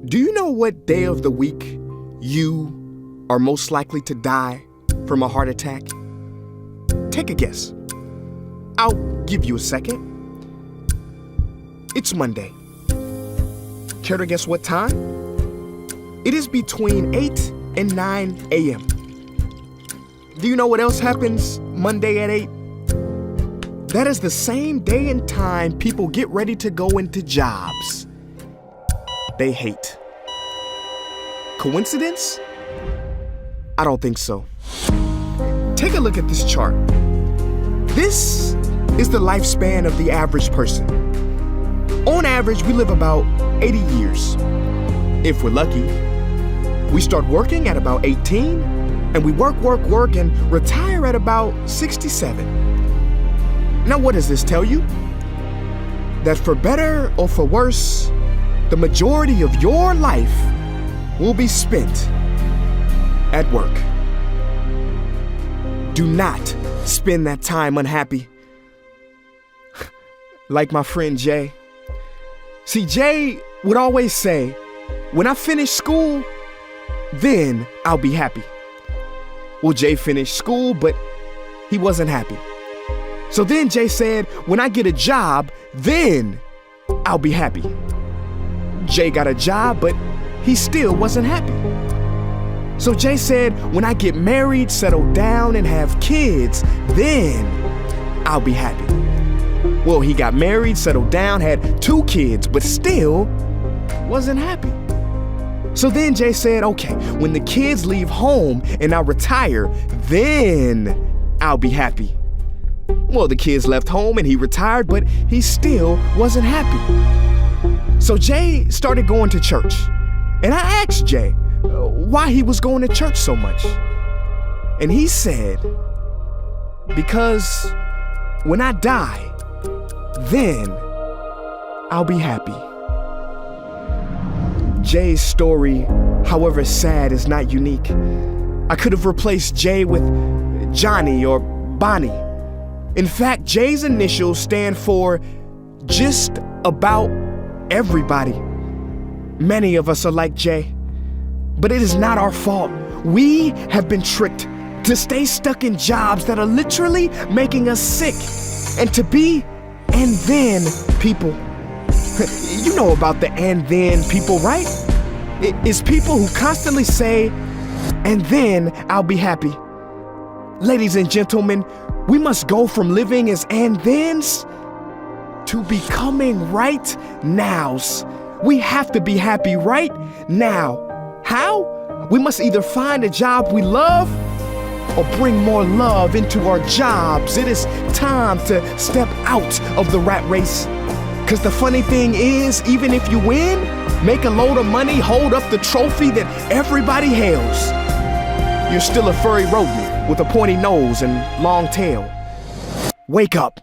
Do you know what day of the week you are most likely to die from a heart attack? Take a guess. I'll give you a second. It's Monday. Care to guess what time? It is between 8 and 9 a.m. Do you know what else happens Monday at 8? That is the same day and time people get ready to go into jobs they hate. Coincidence? I don't think so. Take a look at this chart. This is the lifespan of the average person. On average, we live about 80 years. If we're lucky, we start working at about 18, and we work, and retire at about 67. Now, what does this tell you? That for better or for worse, the majority of your life will be spent at work. Do not spend that time unhappy. Like my friend Jay. See, Jay would always say, when I finish school, then I'll be happy. Well, Jay finished school, but he wasn't happy. So then Jay said, when I get a job, then I'll be happy. Jay got a job, but he still wasn't happy. So Jay said, when I get married, settle down, and have kids, then I'll be happy. Well, he got married, settled down, had 2 kids, but still wasn't happy. So then Jay said, okay, when the kids leave home and I retire, then I'll be happy. Well, the kids left home and he retired, but he still wasn't happy. So Jay started going to church. And I asked Jay why he was going to church so much. And he said, because when I die, then I'll be happy. Jay's story, however sad, is not unique. I could have replaced Jay with Johnny or Bonnie. In fact, Jay's initials stand for just about everybody. Many of us are like Jay, but it is not our fault. We have been tricked to stay stuck in jobs that are literally making us sick and to be and then people. You know about the and then people, right? It's people who constantly say, and then I'll be happy. Ladies and gentlemen, we must go from living as and thens to becoming right nows. We have to be happy right now. How? We must either find a job we love or bring more love into our jobs. It is time to step out of the rat race. Cause the funny thing is, even if you win, make a load of money, hold up the trophy that everybody hails, you're still a furry rodent with a pointy nose and long tail. Wake up.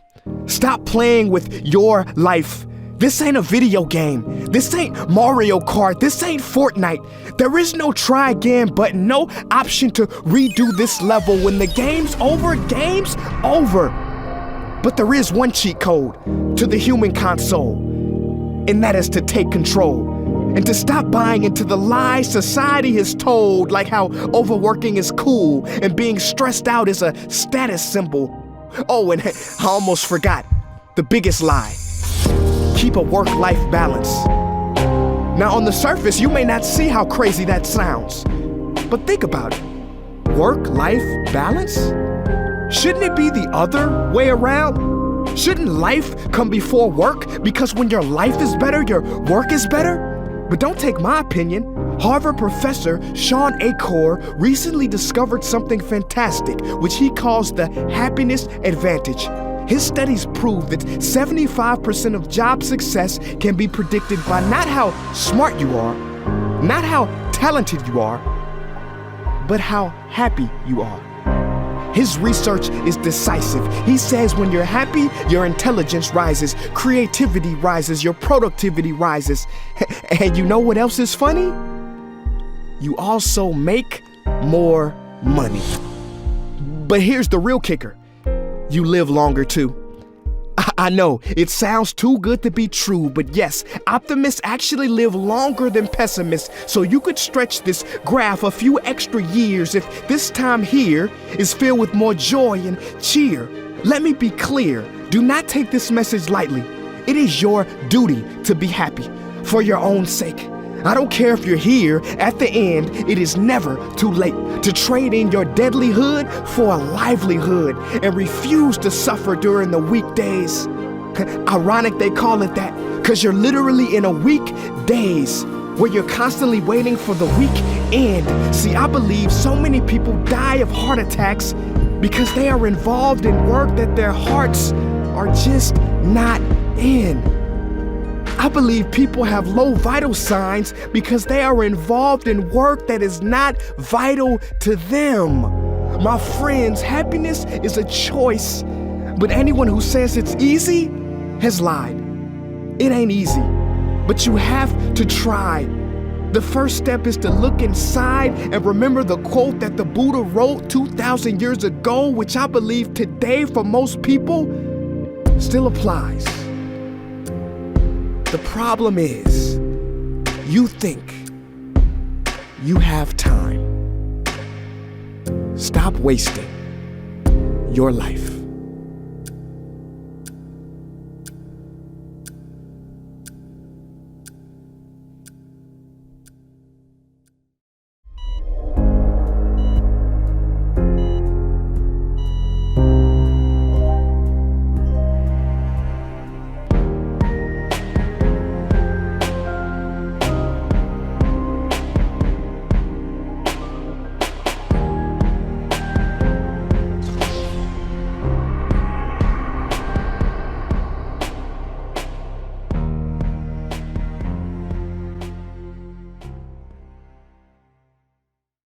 Stop playing with your life. This ain't a video game. This ain't Mario Kart. This ain't Fortnite. There is no try again button, no option to redo this level. When the game's over, game's over. But there is one cheat code to the human console, and that is to take control and to stop buying into the lies society has told, like how overworking is cool and being stressed out is a status symbol. Oh, and I almost forgot the biggest lie. Keep a work-life balance. Now, on the surface, you may not see how crazy that sounds, but think about it. Work-life balance? Shouldn't it be the other way around? Shouldn't life come before work? Because when your life is better, your work is better? But don't take my opinion. Harvard professor Sean Achor recently discovered something fantastic, which he calls the happiness advantage. His studies prove that 75% of job success can be predicted by not how smart you are, not how talented you are, but how happy you are. His research is decisive. He says when you're happy, your intelligence rises, creativity rises, your productivity rises. And you know what else is funny? You also make more money. But here's the real kicker. You live longer too. I know, it sounds too good to be true, but yes, optimists actually live longer than pessimists, so you could stretch this graph a few extra years if this time here is filled with more joy and cheer. Let me be clear, do not take this message lightly. It is your duty to be happy, for your own sake. I don't care if you're here, at the end, it is never too late to trade in your deadlyhood for a livelihood and refuse to suffer during the weekdays. Ironic they call it that, cause you're literally in a weekdays where you're constantly waiting for the weekend. See, I believe so many people die of heart attacks because they are involved in work that their hearts are just not in. I believe people have low vital signs because they are involved in work that is not vital to them. My friends, happiness is a choice, but anyone who says it's easy has lied. It ain't easy, but you have to try. The first step is to look inside and remember the quote that the Buddha wrote 2,000 years ago, which I believe today for most people still applies. The problem is, you think you have time. Stop wasting your life.